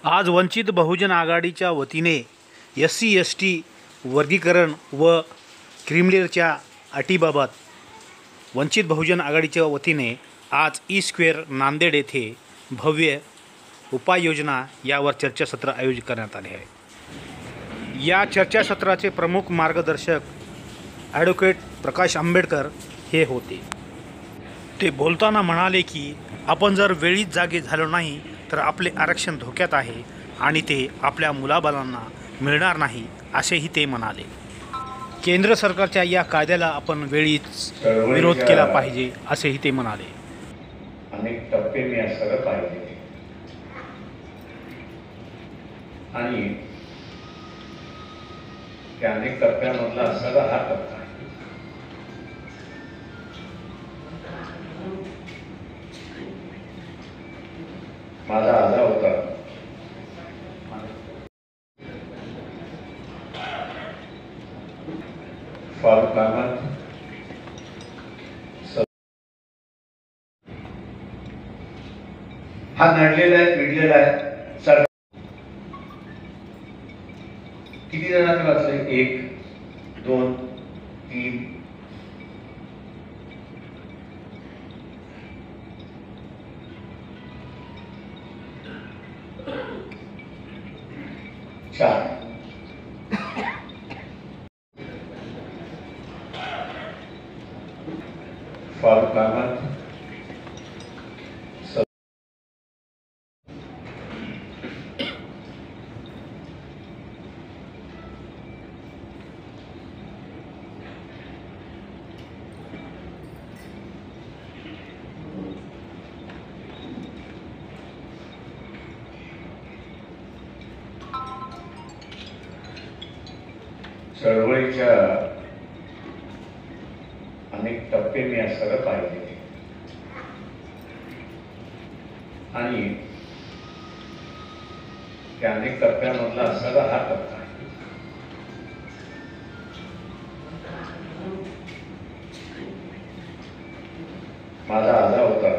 आज वंचित बहुजन आघाडीच्या वतीने SC/ST वर्गीकरण व क्रिमिलेअरच्या अटीबाबत वंचित बहुजन आघाडीच्या वतीने आज ई-स्क्वेअर नांदेड येथे भव्य उपाययोजना यावर चर्चासत्र आयोजित करण्यात आले आहे। या चर्चासत्राचे प्रमुख मार्गदर्शक ॲडव्होकेट प्रकाश आंबेडकर हे होते। ते बोलताना म्हणाले की आपण जर वेळीच जागे झालो नाही तर आपले आरक्षण धोक्यात आहे आणि ते आपल्या मुलाबाळांना मिळणार नाही असेही ते म्हणाले। केंद्र सरकारच्या या कायद्याला आपण वेळीच विरोध केला पाहिजे असेही ते म्हणाले। अनेक टप्पे मी असं पाहिले आणि त्या अनेक टप्प्यामधला असा हा टप्पा आहे। माझा आजा होता फारुख अहमद, हा नडलेला आहे, पिडलेला आहे। सर किती जणांनी वाचले? 1 2 3 4 फारुख अहमद, चळवळीच्या अनेक टप्पे मी असं पाहिले आणि त्या अनेक टप्प्यामधला असा हा टप्पा आहे। माझा आजा होता